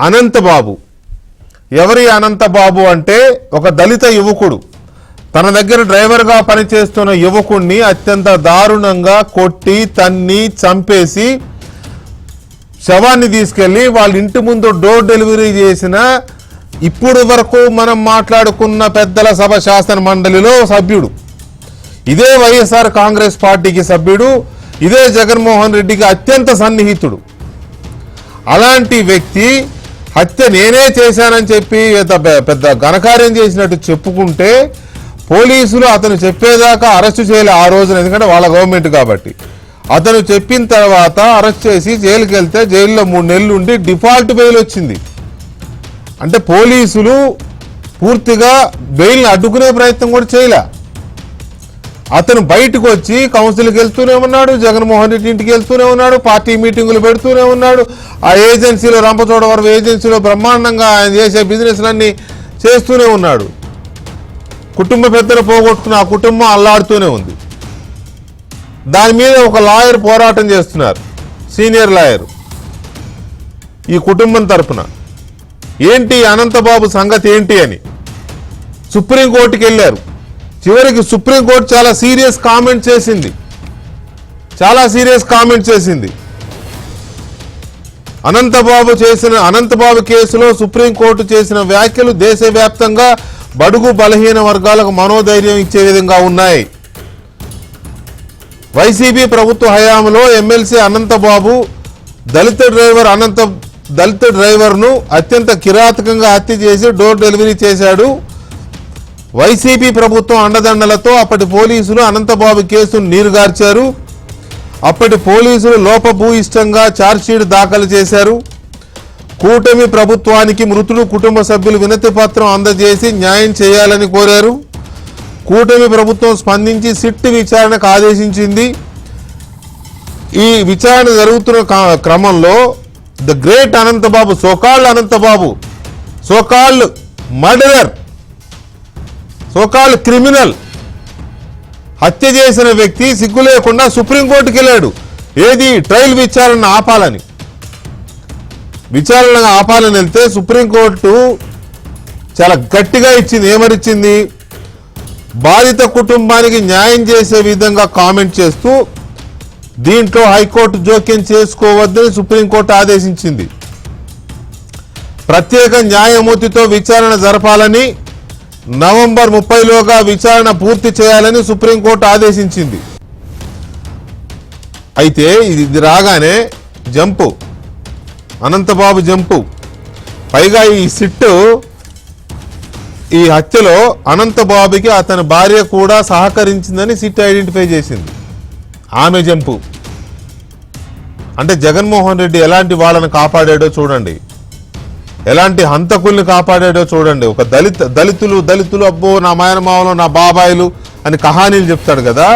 అనంతబాబు. ఎవరి అనంతబాబు అంటే ఒక దళిత యువకుడు తన దగ్గర డ్రైవర్గా పనిచేస్తున్న యువకుడిని అత్యంత దారుణంగా కొట్టి తన్ని చంపేసి శవాన్ని తీసుకెళ్లి వాళ్ళ ఇంటి ముందు డోర్ డెలివరీ చేసిన ఇప్పుడు వరకు మనం మాట్లాడుకున్న పెద్దల సభ శాసన మండలిలో సభ్యుడు, ఇదే వైఎస్ఆర్ కాంగ్రెస్ పార్టీకి సభ్యుడు, ఇదే జగన్మోహన్ రెడ్డికి అత్యంత సన్నిహితుడు. అలాంటి వ్యక్తి హత్య నేనే చేశానని చెప్పి పెద్ద ఘనకార్యం చేసినట్టు చెప్పుకుంటే పోలీసులు అతను చెప్పేదాకా అరెస్టు చేయలే ఆ రోజున, ఎందుకంటే వాళ్ళ గవర్నమెంట్ కాబట్టి. అతను చెప్పిన తర్వాత అరెస్ట్ చేసి జైలుకి వెళ్తే జైల్లో 3 నెలలు ఉండి డిఫాల్ట్ బెయిల్ వచ్చింది. అంటే పోలీసులు పూర్తిగా బెయిల్ని అడ్డుకునే ప్రయత్నం కూడా చేయలే. అతను బయటకు వచ్చి కౌన్సిల్కి వెళ్తూనే ఉన్నాడు, జగన్మోహన్ రెడ్డి ఇంటికి వెళ్తూనే ఉన్నాడు, పార్టీ మీటింగులు పెడుతూనే ఉన్నాడు, ఆ ఏజెన్సీలో రంపచోడవరం ఏజెన్సీలో బ్రహ్మాండంగా ఆయన చేసే బిజినెస్లన్నీ చేస్తూనే ఉన్నాడు. కుటుంబ పెద్దలు పోగొట్టుకున్న ఆ కుటుంబం అల్లాడుతూనే ఉంది. దాని మీద ఒక లాయర్ పోరాటం చేస్తున్నారు, సీనియర్ లాయర్ ఈ కుటుంబం తరఫున. ఏంటి అనంతబాబు సంగతి ఏంటి అని సుప్రీంకోర్టుకి వెళ్ళారు. చివరికి సుప్రీంకోర్టు చాలా సీరియస్ కామెంట్ చేసింది. అనంతబాబు కేసులో సుప్రీంకోర్టు చేసిన వ్యాఖ్యలు దేశవ్యాప్తంగా బడుగు బలహీన వర్గాలకు మనోధైర్యం ఇచ్చే విధంగా ఉన్నాయి. వైసీపీ ప్రభుత్వ హయాంలో ఎమ్మెల్సీ అనంతబాబు దళిత డ్రైవర్ను అత్యంత కిరాతకంగా హత్య చేసి డోర్ డెలివరీ చేశాడు. వైసీపీ ప్రభుత్వం అండదండలతో అప్పటి పోలీసులు అనంతబాబు కేసును నీరుగార్చారు. అప్పటి పోలీసులు లోపభూయిష్టంగా ఛార్జ్షీట్ దాఖలు చేశారు. కూటమి ప్రభుత్వానికి మృతుడు కుటుంబ సభ్యులు వినతి పత్రం అందజేసి న్యాయం చేయాలని కోరారు. కూటమి ప్రభుత్వం స్పందించి సిట్ విచారణకు ఆదేశించింది. ఈ విచారణ జరుగుతున్న క్రమంలో the great Anantha Babu, so called murderer, so called criminal, హత్య చేసిన వ్యక్తి సిగ్గు లేకుండా సుప్రీంకోర్టుకి వెళ్ళాడు. ఏది ట్రయల్ విచారణ ఆపాలని వెళ్తే సుప్రీంకోర్టు చాలా గట్టిగా ఇచ్చింది. ఏమనిచ్చింది? బాధిత కుటుంబానికి న్యాయం చేసే విధంగా కామెంట్ చేస్తూ దీంట్లో హైకోర్టు జోక్యం చేసుకోవద్దని సుప్రీంకోర్టు ఆదేశించింది. ప్రత్యేక న్యాయమూర్తితో విచారణ జరపాలని, నవంబర్ 30లోగా విచారణ పూర్తి చేయాలని సుప్రీంకోర్టు ఆదేశించింది. అయితే ఇది రాగానే అనంతబాబు జంపు. పైగా ఈ సిట్టు ఈ హత్యలో అనంతబాబుకి అతని భార్య కూడా సహకరించిందని సిట్ ఐడెంటిఫై చేసింది. ఆమె జంపు. అంటే జగన్మోహన్ రెడ్డి ఎలాంటి వాళ్ళని కాపాడాడో చూడండి, ఎలాంటి హంతకుల్ని కాపాడాడో చూడండి. ఒక దళితులు అబ్బో నా మాయనమావలు నా బాబాయిలు అని కహానీలు చెప్తాడు కదా.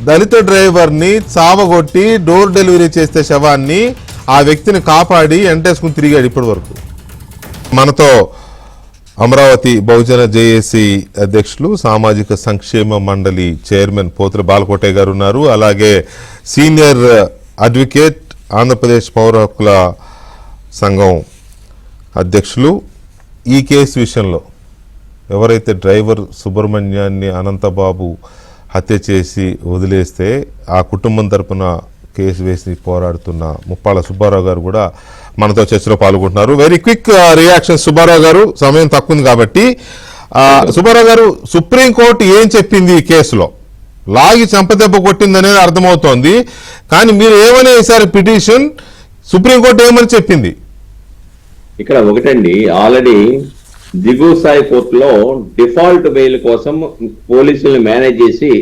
దళిత డ్రైవర్ని చావగొట్టి డోర్ డెలివరీ చేస్తే శవాన్ని ఆ వ్యక్తిని కాపాడి ఎంటేసుకుని తిరిగాడు ఇప్పటి వరకు. మనతో అమరావతి బహుజన జేఏసీ అధ్యక్షులు, సామాజిక సంక్షేమ మండలి చైర్మన్ పోతుల బాలకోటయ్య గారు ఉన్నారు. అలాగే సీనియర్ అడ్వకేట్, ఆంధ్రప్రదేశ్ పౌర హక్కుల సంఘం అధ్యక్షులు. ఈ కేసు విషయంలో ఎవరైతే డ్రైవర్ సుబ్రహ్మణ్యాన్ని అనంతబాబు హత్య చేసి వదిలేస్తే ఆ కుటుంబం తరపున కేసు వేసి పోరాడుతున్న ముప్పాళ్ళ సుబ్బారావు గారు కూడా మనతో చర్చలో పాల్గొంటున్నారు. వెరీ క్విక్ రియాక్షన్ సుబ్బారావు గారు, సమయం తక్కువ ఉంది కాబట్టి. సుబ్బారావు గారు, సుప్రీంకోర్టు ఏం చెప్పింది ఈ కేసులో? లాగి చంపదెబ్బ కొట్టిందనేది అర్థమవుతోంది, కానీ మీరు ఏమని వేశారు పిటిషన్, సుప్రీంకోర్టు ఏమని చెప్పింది? ఇక్కడ ఒకటండి, ఆల్రెడీ దిగువ స్థాయి కోర్టులో డిఫాల్ట్ బెయిల్ కోసం పోలీసులను మేనేజ్ చేసి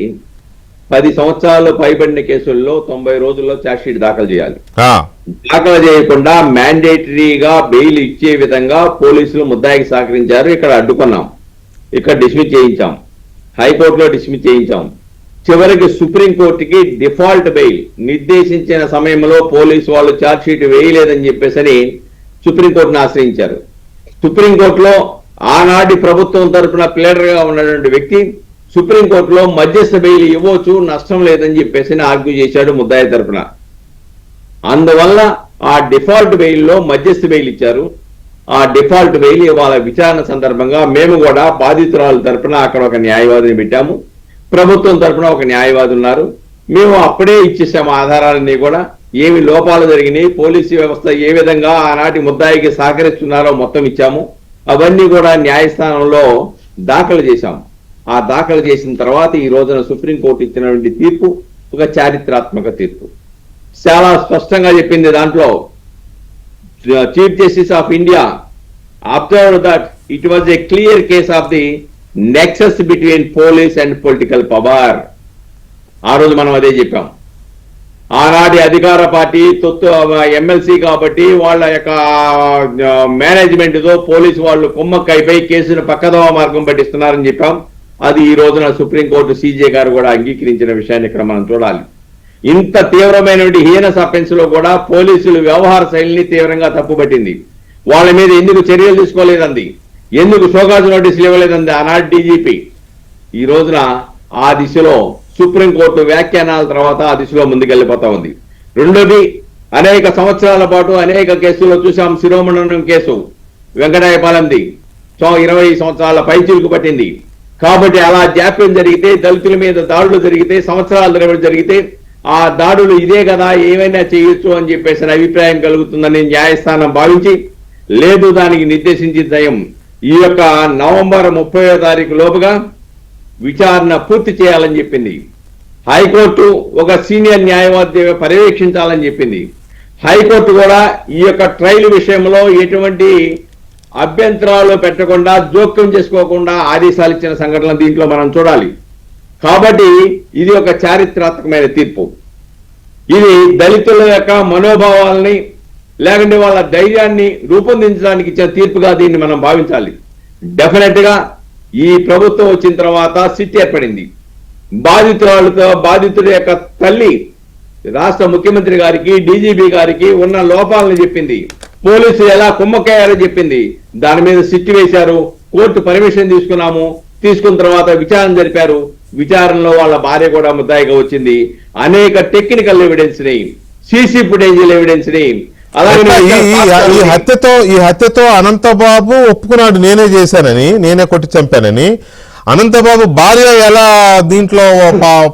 10 సంవత్సరాలు పైబడిన కేసుల్లో 90 రోజుల్లో ఛార్జ్షీట్ దాఖలు చేయాలి. దాఖలు చేయకుండా మ్యాండేటరీగా బెయిల్ ఇచ్చే విధంగా పోలీసులు ముద్దాయికి సహకరించారు. ఇక్కడ అడ్డుకున్నాం, ఇక్కడ డిస్మిస్ చేయించాం, హైకోర్టులో డిస్మిస్ చేయించాం. చివరికి సుప్రీంకోర్టుకి డిఫాల్ట్ బెయిల్ నిర్దేశించిన సమయంలో పోలీసు వాళ్ళు ఛార్జ్షీట్ వేయలేదని చెప్పేసి సుప్రీంకోర్టును ఆశ్రయించారు. సుప్రీంకోర్టులో ఆనాటి ప్రభుత్వం తరఫున ప్లేడర్ గా ఉన్నటువంటి వ్యక్తి సుప్రీంకోర్టులో మధ్యస్థ బెయిల్ ఇవ్వచ్చు, నష్టం లేదని చెప్పేసి ఆర్గ్యూ చేశాడు ముద్దాయి తరఫున. అందువల్ల ఆ డిఫాల్ట్ బెయిల్లో మధ్యస్థ బెయిల్ ఇచ్చారు. ఆ డిఫాల్ట్ బెయిల్ ఇవాళ విచారణ సందర్భంగా మేము కూడా బాధితురాల తరపున అక్కడ ఒక న్యాయవాదిని పెట్టాము, ప్రభుత్వం తరపున ఒక న్యాయవాది ఉన్నారు. మేము అప్పుడే ఇచ్చేసాము ఆధారాలన్నీ కూడా, ఏమి లోపాలు జరిగినాయి, పోలీసు వ్యవస్థ ఏ విధంగా ఆనాటి ముద్దాయికి సహకరిస్తున్నారో మొత్తం ఇచ్చాము. అవన్నీ కూడా న్యాయస్థానంలో దాఖలు చేశాము. ఆ దాఖలు చేసిన తర్వాత ఈ రోజున సుప్రీంకోర్టు ఇచ్చినటువంటి తీర్పు ఒక చారిత్రాత్మక తీర్పు. చాలా స్పష్టంగా చెప్పింది దాంట్లో, chief justice of India observed that it was a clear case of the Nexus between police and political power. ఆ రోజు మనం అదే చెప్పాం. ఆనాటి అధికార పార్టీ ఎమ్మెల్సీ కాబట్టి వాళ్ళ యొక్క మేనేజ్మెంట్ తో పోలీసు వాళ్ళు కుమ్మక్కైపోయి కేసును పక్కదోవ మార్గం పట్టిస్తున్నారని చెప్పాం. అది ఈ రోజున సుప్రీంకోర్టు సీజే గారు కూడా అంగీకరించిన విషయాన్ని ఇక్కడ మనం చూడాలి. ఇంత తీవ్రమైనటువంటి హీనస్ అఫెన్స్ లో కూడా పోలీసులు వ్యవహార శైలిని తీవ్రంగా తప్పుపట్టింది. వాళ్ళ మీద ఎందుకు చర్యలు తీసుకోలేదంది, ఎందుకు షోకాజ్ నోటీసులు ఇవ్వలేదంది ఆనాటి డీజీపీ. ఈ రోజున ఆ దిశలో సుప్రీంకోర్టు వ్యాఖ్యానాల తర్వాత ఆ దిశలో ముందుకెళ్లిపోతా ఉంది. రెండోది, అనేక సంవత్సరాల పాటు అనేక కేసుల్లో చూసాం. శిరోమణం కేసు వెంకటాయపాలెంది 20 సంవత్సరాల పైచిలుకు పట్టింది. కాబట్టి అలా జాప్యం జరిగితే, దళితుల మీద దాడులు జరిగితే, సంవత్సరాల తరబడి జరిగితే ఆ దాడులు ఇదే కదా ఏమైనా చేయొచ్చు అని చెప్పేసి అభిప్రాయం కలుగుతుందని న్యాయస్థానం భావించి, లేదు దానికి నిర్దేశించిన దయం ఈ యొక్క నవంబర్ 30వ తారీఖు లోపుగా విచారణ పూర్తి చేయాలని చెప్పింది. హైకోర్టు ఒక సీనియర్ న్యాయవాది పర్యవేక్షించాలని చెప్పింది. హైకోర్టు కూడా ఈ యొక్క ట్రయల్ విషయంలో ఎటువంటి అభ్యంతరాలు పెట్టకుండా, జోక్యం చేసుకోకుండా ఆదేశాలు ఇచ్చిన సంఘటనలు దీంట్లో మనం చూడాలి. కాబట్టి ఇది ఒక చారిత్రాత్మకమైన తీర్పు. ఇది దళితుల యొక్క మనోభావాలని లేకుంటే వాళ్ళ ధైర్యాన్ని రూపొందించడానికి ఇచ్చిన తీర్పుగా దీన్ని మనం భావించాలి. డెఫినెట్ గా ఈ ప్రభుత్వం వచ్చిన తర్వాత సిట్ ఏర్పడింది. బాధితుడి యొక్క తల్లి రాష్ట్ర ముఖ్యమంత్రి గారికి, డీజీపీ గారికి ఉన్న లోపాలను చెప్పింది. పోలీసులు ఎలా కుమ్మక్కయ్యారో చెప్పింది. దాని మీద సిట్ వేశారు. కోర్టు పర్మిషన్ తీసుకున్న తర్వాత విచారణ జరిపారు. విచారణలో వాళ్ళ భార్య కూడా ముద్దాయిగా వచ్చింది. అనేక టెక్నికల్ ఎవిడెన్స్ ని, సీసీ ఫుటేజ్ ఎవిడెన్స్ ని, అలాగే ఈ హత్యతో అనంతబాబు ఒప్పుకున్నాడు, నేనే చేశానని, నేనే కొట్టి చంపానని. అనంతబాబు భార్య ఎలా దీంట్లో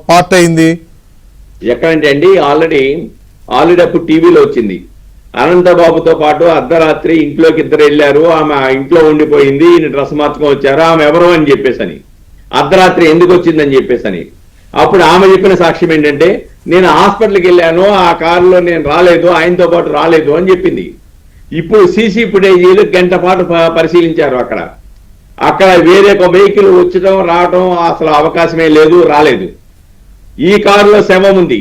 పార్ట్ అయింది? ఎక్కడంటే అండి, ఆల్రెడీ అప్పుడు టీవీలో వచ్చింది. అనంతబాబుతో పాటు అర్ధరాత్రి ఇంట్లోకి ఇద్దరు వెళ్ళారు, ఆమె ఇంట్లో ఉండిపోయింది, ఈయన డ్రెస్ మార్చుకొని వచ్చారు, ఆమె ఎవరు అని చెప్పేసని, అర్ధరాత్రి ఎందుకు వచ్చిందని చెప్పేసని. అప్పుడు ఆమె చెప్పిన సాక్ష్యం ఏంటంటే, నేను హాస్పిటల్కి వెళ్ళాను, ఆ కారులో నేను రాలేదు, ఆయనతో పాటు రాలేదు అని చెప్పింది. ఇప్పుడు సీసీ ఫుటేజీలు గంట పాటు పరిశీలించారు. అక్కడ వేరే ఒక వెహికల్ వచ్చటం రావటం అసలు అవకాశమే లేదు, రాలేదు. ఈ కారులో శవం ఉంది,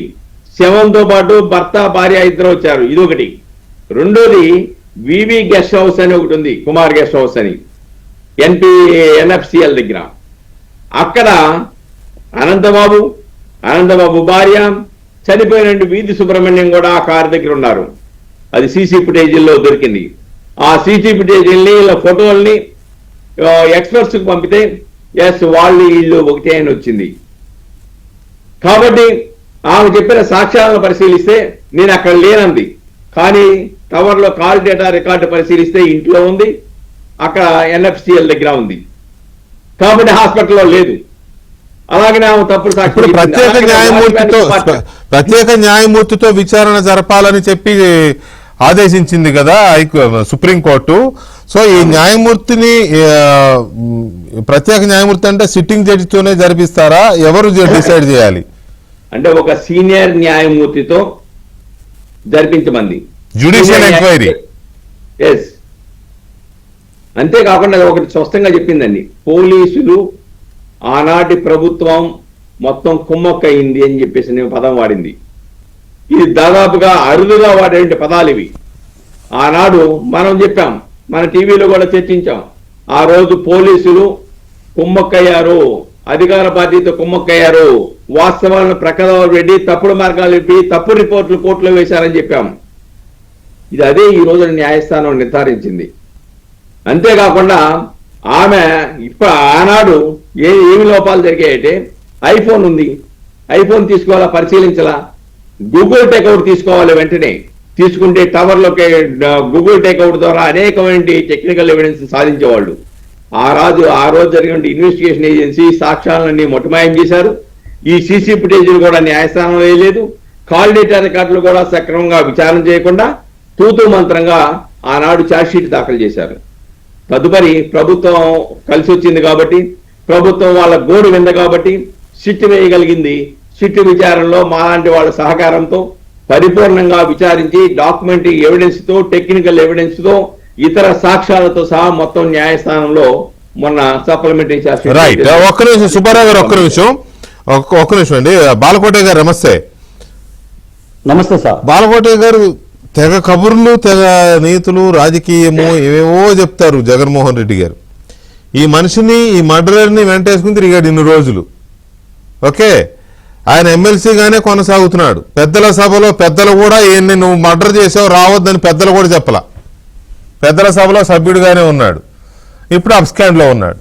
శవంతో పాటు భర్త భార్య ఇద్దరు వచ్చారు, ఇదొకటి. రెండోది, వివి గెస్ట్ హౌస్ అని ఒకటి ఉంది, కుమార్ గెస్ట్ హౌస్ అని, ఎన్ఎఫ్సిఎల్ దగ్గర. అక్కడ అనంతబాబు భార్య, చనిపోయిన వీధి సుబ్రహ్మణ్యం కూడా ఆ కారు దగ్గర ఉన్నారు. అది సీసీ ఫుటేజీల్లో దొరికింది. ఆ సీసీ ఫుటేజీల్ని, ఇలా ఫోటోల్ని ఎక్స్పర్ట్స్ కు పంపితే ఎస్ వాళ్ళు వీళ్ళు ఒకటే అని వచ్చింది. కాబట్టి ఆమె చెప్పిన సాక్ష్యాలను పరిశీలిస్తే నేను అక్కడ లేనంది, కానీ టవర్లో కాల్ డేటా రికార్డు పరిశీలిస్తే ఇంట్లో ఉంది, అక్కడ ఎన్ఎఫ్సిఎల్ దగ్గర ఉంది. కాబట్టి హాస్పిటల్లో లేదు. అలాగనే ఆమె తప్పుడు సాక్షి. ప్రత్యేక న్యాయమూర్తితో విచారణ జరపాలని చెప్పి ఆదేశించింది కదా సుప్రీంకోర్టు. సో ఈ న్యాయమూర్తిని, ప్రత్యేక న్యాయమూర్తి అంటే సిట్టింగ్ జడ్జితోనే జరిపిస్తారా, ఎవరు డిసైడ్ చేయాలి? అంటే ఒక సీనియర్ న్యాయమూర్తితో జరిపించమంది, జ్యుడిషియల్ ఎంక్వైరీ. ఎస్. అంతేకాకుండా ఒకటి స్పష్టంగా చెప్పిందండి, పోలీసులు ఆనాటి ప్రభుత్వం మొత్తం కుమ్మక్కయింది అని చెప్పేసి నేను పదం వాడింది. ఇది దాదాపుగా అరుదుగా వాడేటువంటి పదాలు ఇవి. ఆనాడు మనం చెప్పాం, మన టీవీలో కూడా చర్చించాం. ఆ రోజు పోలీసులు కుమ్మక్కయ్యారు, అధికార పార్టీతో కుమ్మక్కయ్యారు, వాస్తవాలను ప్రకటనలు పెట్టి తప్పుడు మార్గాలు పెట్టి తప్పుడు రిపోర్టులు కోర్టులో వేశారని చెప్పాం. ఇది అదే ఈ రోజు న్యాయస్థానం నిర్ధారించింది. అంతేకాకుండా ఆమె ఆనాడు ఏమి లోపాలు జరిగాయంటే, ఐఫోన్ ఉంది, ఐఫోన్ తీసుకోవాలా, పరిశీలించాలా, గూగుల్ టేక్అవుట్ తీసుకోవాలి వెంటనే. తీసుకుంటే టవర్లోకి గూగుల్ టేక్అవుట్ ద్వారా అనేకమైన టెక్నికల్ ఎవిడెన్స్ సాధించేవాళ్ళు. ఆ రోజు జరిగిన ఇన్వెస్టిగేషన్ ఏజెన్సీ సాక్ష్యాలన్నీ మొట్టమాయం చేశారు. ఈ సీసీ ఫుటేజీలు కూడా న్యాయస్థానంలో వేయలేదు. కాల్ డేటా రికార్డులు కూడా సక్రమంగా విచారణ చేయకుండా తూతూ మంత్రంగా ఆనాడు ఛార్జ్షీట్ దాఖలు చేశారు. తదుపరి ప్రభుత్వం కలిసి వచ్చింది కాబట్టి, ప్రభుత్వం వాళ్ళ గోడు వింద కాబట్టి సిట్ వేయగలిగింది. సిట్ విచారణలో మాలాంటి వాళ్ళ సహకారంతో పరిపూర్ణంగా విచారించి డాక్యుమెంటరీ ఎవిడెన్స్ తో, టెక్నికల్ ఎవిడెన్స్ తో, ఇతర సాక్ష్యాలతో సహా మొత్తం న్యాయస్థానంలో మొన్న సప్లిమెంటరీ ఛార్జ్షీట్. రైట్, ఒక్క నిమిషం సుబ్బారావు గారు, ఒక్క నిమిషం అండి. బాలకోటయ్య గారు నమస్తే. నమస్తే సార్. బాలకోటయ్య గారు తెగ కబుర్లు, తెగ నీతులు, రాజకీయము ఏవేవో చెప్తారు జగన్మోహన్ రెడ్డి గారు. ఈ మనిషిని, ఈ మర్డరర్ని వెంటేసుకుని తిరిగాడు ఇన్ని రోజులు. ఓకే, ఆయన ఎమ్మెల్సీగానే కొనసాగుతున్నాడు. పెద్దల సభలో పెద్దలు కూడా ఏంటి నువ్వు మర్డర్ చేసావు రావద్దని పెద్దలు కూడా చెప్పలా. పెద్దల సభలో సభ్యుడిగానే ఉన్నాడు. ఇప్పుడు అబ్స్కాండ్లో ఉన్నాడు.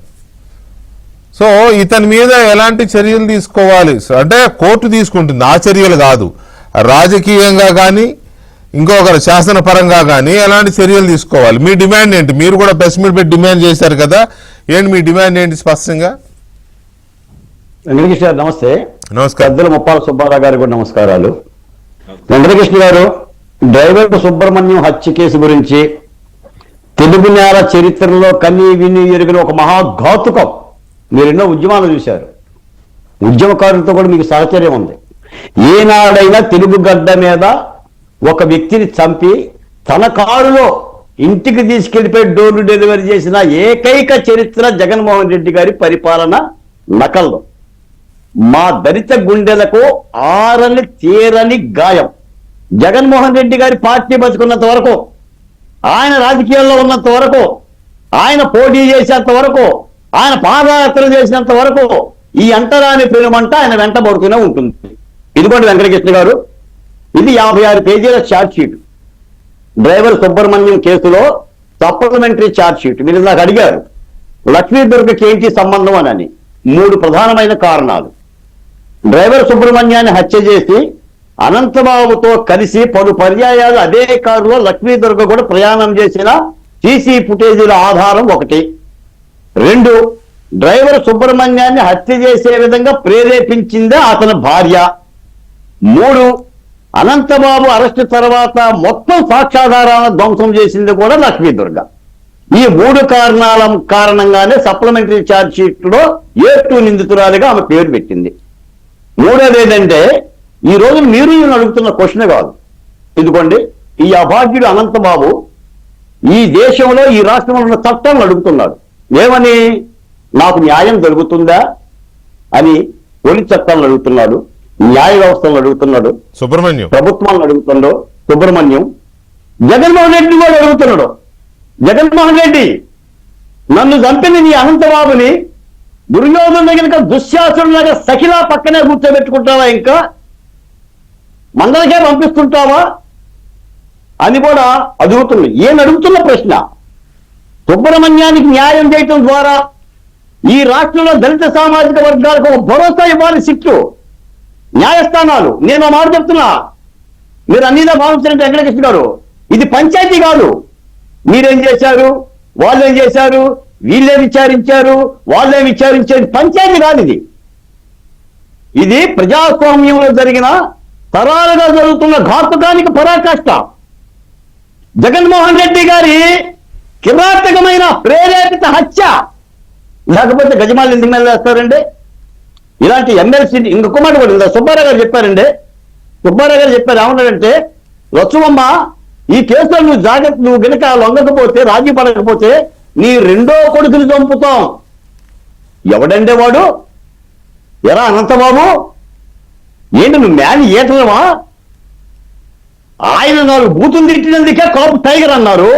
సో ఇతని మీద ఎలాంటి చర్యలు తీసుకోవాలి అంటే కోర్టు తీసుకుంటుంది, ఆ చర్యలు కాదు. రాజకీయంగా కానీ ఇంకొకరు శాసనపరంగా కానీ ఎలాంటి చర్యలు తీసుకోవాలి? మీ డిమాండ్ ఏంటి? మీరు కూడా ప్రెస్ మీట్ పెట్టి డిమాండ్ చేశారు కదా, ఏంటి మీ డిమాండ్ ఏంటి స్పష్టంగా? వెంకటకృష్ణ గారు నమస్తే. నమస్కారం. పెద్దల ముప్పాల సుబ్బారావు గారికి కూడా నమస్కారాలు. వెంకటకృష్ణ గారు, డ్రైవర్ సుబ్రహ్మణ్యం హత్య కేసు గురించి తెలుగు నేల చరిత్రలో కన్నీ విని ఎరిగిన ఒక మహాఘాతుకం. మీరు ఎన్నో ఉద్యమాలు చూశారు, ఉద్యమకారులతో కూడా మీకు సహచర్యం ఉంది. ఏనాడైనా తెలుగు గడ్డ మీద ఒక వ్యక్తిని చంపి తన కారులో ఇంటికి తీసుకెళ్లిపోయి డోర్ డెలివరీ చేసిన ఏకైక చరిత్ర జగన్మోహన్ రెడ్డి గారి పరిపాలన నకల్లో. మా దళిత గుండెలకు ఆరని తీరని గాయం. జగన్మోహన్ రెడ్డి గారి పార్టీ బతుకున్నంత వరకు, ఆయన రాజకీయాల్లో ఉన్నంత వరకు, ఆయన పోటీ చేసేంత వరకు, ఆయన పాదయాత్ర చేసినంత వరకు ఈ అంటరాని పెనుమంట ఆయన వెంటబడుతూనే ఉంటుంది. ఇదిగోండి వెంకటకృష్ణ గారు, ఇది 56 పేజీల ఛార్జ్ షీట్. డ్రైవర్ సుబ్రహ్మణ్యం కేసులో సప్లిమెంటరీ ఛార్జ్ షీట్. మీరు నాకు అడిగారు లక్ష్మీదుర్గకి ఏంటి సంబంధం అని. 3 ప్రధానమైన కారణాలు. డ్రైవర్ సుబ్రహ్మణ్యాన్ని హత్య చేసి అనంతబాబుతో కలిసి పలు పర్యాయాలు అదే కారులో లక్ష్మీదుర్గ కూడా ప్రయాణం చేసిన సీసీ ఫుటేజీల ఆధారం 1. 2, డ్రైవర్ సుబ్రహ్మణ్యాన్ని హత్య చేసే విధంగా ప్రేరేపించిందే అతని భార్య. 3, అనంతబాబు అరెస్టు తర్వాత మొత్తం సాక్ష్యాధారాలను ధ్వంసం చేసింది కూడా లక్ష్మీదుర్గ. ఈ 3 కారణాల కారణంగానే సప్లిమెంటరీ ఛార్జ్ షీట్ లో A2 నిందితురాలిగా ఆమె పేరు పెట్టింది. 3వది ఏంటంటే, ఈ రోజు మీరు నేను అడుగుతున్న క్వశ్చన్ కాదు. ఇదిగోండి, ఈ అభాగ్యుడు అనంతబాబు ఈ దేశంలో, ఈ రాష్ట్రంలో ఉన్న చట్టాలను అడుగుతున్నాడు. ఏమని? నాకు న్యాయం జరుగుతుందా అని పోలీస్ చట్టాలను అడుగుతున్నాడు, న్యాయ వ్యవస్థలను అడుగుతున్నాడు, ప్రభుత్వాలను అడుగుతున్నాడు. సుబ్రహ్మణ్యం జగన్మోహన్ రెడ్డి కూడా అడుగుతున్నాడు. జగన్మోహన్ రెడ్డి, నన్ను చంపింది నీ అనంతబాబుని దుర్యోధన కనుక దుశ్శాసనులాగా సఖిలా పక్కనే కూర్చోబెట్టుకుంటావా, ఇంకా మందలకే పంపిస్తుంటావా అని కూడా అడుగుతుంది. ఏం అడుగుతున్న ప్రశ్న? సుబ్రహ్మణ్యానికి న్యాయం చేయటం ద్వారా ఈ రాష్ట్రంలో దళిత సామాజిక వర్గాలకు ఒక భరోసా ఇవ్వాలి సిట్టు, న్యాయస్థానాలు. నేను మాట చెప్తున్నా, మీరు అన్నిదా భావించినట్టు వెంకటకృష్ణ గారు, ఇది పంచాయతీ కాదు. మీరేం చేశారు, వాళ్ళేం చేశారు, వీళ్ళే విచారించారు, వాళ్ళే విచారించారు, పంచాయతీ కాదు ఇది. ఇది ప్రజాస్వామ్యంలో జరిగిన తరాలుగా జరుగుతున్న ఘాతుకానికి పరాకాష్ట. జగన్మోహన్ రెడ్డి గారి కిరాతకమైన ప్రేరేపిత హత్య. లేకపోతే గజమాలు ఎందుకు మీద వేస్తారండి? ఇలాంటి ఎమ్మెల్సీ ఇంకొక మాట కూడా సుబ్బారావు గారు చెప్పారండి. సుబ్బారావు గారు చెప్పారు ఏమన్నారంటే, రచ్చువమ్మ ఈ కేసులో నువ్వు గనక లొంగకపోతే, రాజీ పడకపోతే నీ 2వ కొడుకుని చంపుతాం. ఎవడంటే వాడు? ఎరా అనంతబాబు, ఏంటి నువ్వు మ్యాన్ ఏటవా? ఆయన 4 బూతులు తిట్టినందుకే కాపు టైగర్ అన్నారు.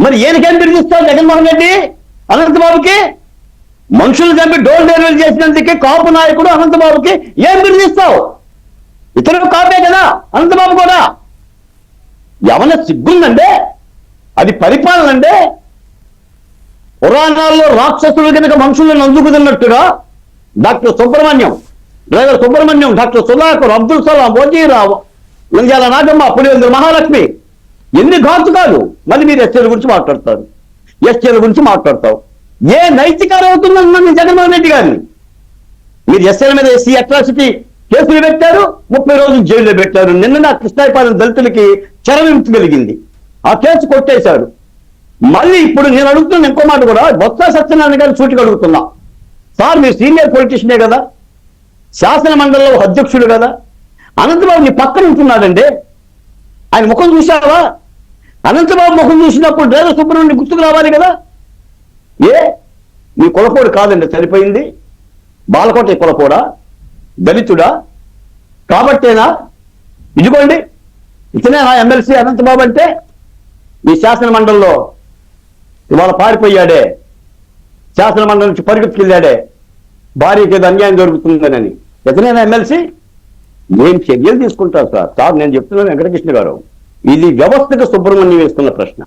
మరి ఏనికేం బిరుదిస్తావు జగన్మోహన్ రెడ్డి అనంతబాబుకి? మనుషులు చంపి డోర్ డెలివరీ చేసినందుకే కాపు నాయకుడు అనంతబాబుకి ఏం బిరుదిస్తావు? ఇతరులు కాపే కదా అనంతబాబు కూడా. ఏమన్నా సిగ్గుందంటే అది పరిపాలన అంటే? పురాణాల్లో రాక్షసులు కనుక మనుషులను నందుకుతున్నట్టుగా doctor Subrahmanyam, driver Subrahmanyam, doctor Sudhakar, Abdul Salam, Vajirao, Nandyala Nagamma, Pulivendula Mahalakshmi, ఎన్ని ఘాతుకాలు. మళ్ళీ మీరు ఎస్టీల గురించి మాట్లాడతారు, ఎస్టీల గురించి మాట్లాడతావు. ఏ నైతికాలు అవుతుందన్న జగన్మోహన్ రెడ్డి గారిని? మీరు ఎస్టీల మీద ఎస్సీ అట్రాసిటీ కేసులు పెట్టారు, 30 రోజులు జైల్లో పెట్టారు. నిన్న కృష్ణాయపాలెం దళితులకి చరవిముక్తి కలిగింది, ఆ కేసు కొట్టేశారు. మళ్ళీ ఇప్పుడు నేను అడుగుతున్న ఇంకో మాట కూడా, బొత్స సత్యనారాయణ గారిని సూటిగా అడుగుతున్నా. సార్, మీరు సీనియర్ పొలిటీషియనే కదా, శాసన మండలిలో అధ్యక్షుడు కదా, అనంతబాబు నీ పక్కన ఉంటున్నాడండి, ఆయన ముఖం చూశావా? అనంతబాబు ముఖం చూసినప్పుడు డ్రైవర్ సుబ్రహ్మణ్యం గుర్తుకు రావాలి కదా. నీ కులపోడు కాదండి చనిపోయింది, బాలకోట కులపోడా, దళితుడా? కాబట్టేనా? ఇదిగోండి, ఇతనే నా ఎమ్మెల్సీ అనంతబాబు అంటే. ఈ శాసన మండలిలో ఇవాళ పారిపోయాడే, శాసన మండలి నుంచి పరిగెత్తుకెళ్ళాడే, భార్యకి ఏదో అన్యాయం జరుగుతుందనని. ఇతనేనా ఎమ్మెల్సీ? ఏం చర్యలు తీసుకుంటారు సార్? నేను చెప్తున్నాను వెంకటకృష్ణ గారు, ఇది వ్యవస్థకు సుబ్రహ్మణ్యం వేస్తున్న ప్రశ్న,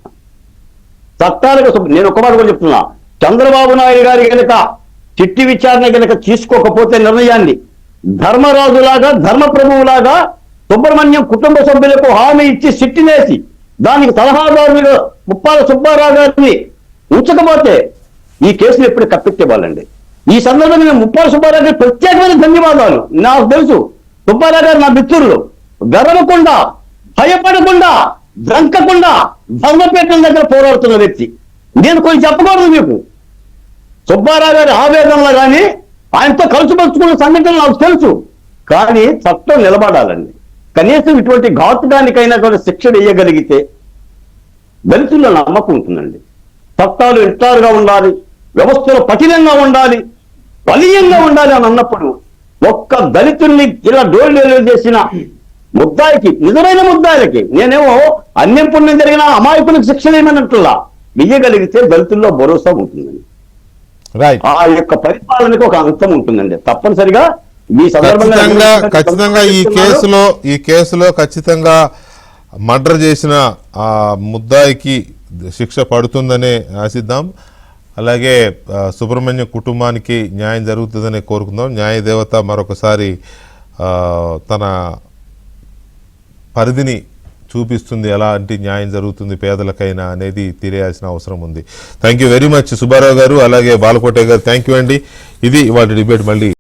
చట్టాలకు. నేను ఒక మాట కూడా చెప్తున్నా, చంద్రబాబు నాయుడు గారి కనుక చిట్టి విచారణ కనుక తీసుకోకపోతే నిర్ణయాన్ని, ధర్మరాజులాగా ధర్మప్రభువులాగా సుబ్రహ్మణ్యం కుటుంబ సభ్యులకు హామీ ఇచ్చి సిట్టినేసి దానికి సలహాదారులుగా ముప్పాల సుబ్బారావు గారిని ఉంచకపోతే ఈ కేసులు ఎప్పుడు కప్పెట్టేవాళ్ళండి. ఈ సందర్భంగా నేను ముప్పాల సుబ్బారావు గారికి ప్రత్యేకమైన ధన్యవాదాలు. నాకు తెలుసు, సుబ్బారావు గారు నా మిత్రులు, గర్వకుండా, భయపడకుండా, దంకకుండా ధర్మపీఠం దగ్గర పోరాడుతున్న వ్యక్తి. నేను కొంచెం చెప్పకూడదు మీకు, సుబ్బారావు గారి ఆవేదనలో కానీ ఆయనతో కలిసి పంచుకున్న సంఘటనలు నాకు తెలుసు. కానీ చట్టం నిలబడాలండి. కనీసం ఇటువంటి ఘాతుకానికైనా కూడా శిక్ష వేయగలిగితే దళితుల్లో నమ్మకం ఉంటుందండి. చట్టాలు ఇంటారుగా ఉండాలి, వ్యవస్థలు కఠినంగా ఉండాలి, బలీయంగా ఉండాలి అని అన్నప్పుడు ఒక్క దళితుల్ని ఇలా డోలు చేసిన ముద్దాయికి, నిజమైన ముద్దాయిలకి, నేనేమో అన్యం పుణ్యం జరిగిన అమాయకులకు శిక్ష వేయమన్నట్లులా వెయ్యగలిగితే దళితుల్లో భరోసా ఉంటుందండి. ఆ యొక్క పరిపాలనకు ఒక అంతం ఉంటుందండి. తప్పనిసరిగా ఈ సందర్భంగా ఖచ్చితంగా ఈ కేసులో ఖచ్చితంగా మర్డర్ చేసిన ఆ ముద్దాయికి శిక్ష పడుతుందనే ఆశిద్దాం. అలాగే సుబ్రహ్మణ్యం కుటుంబానికి న్యాయం జరుగుతుందనే కోరుకుందాం. న్యాయదేవత మరొకసారి తన పరిధిని చూపిస్తుంది, ఎలాంటి న్యాయం జరుగుతుంది పేదలకైనా అనేది తెలియాల్సిన అవసరం ఉంది. Thank you very much Subbarao గారు, అలాగే బాలకోటే గారు. థ్యాంక్ యూ అండి. ఇది ఇవాళ డిబేట్. మళ్ళీ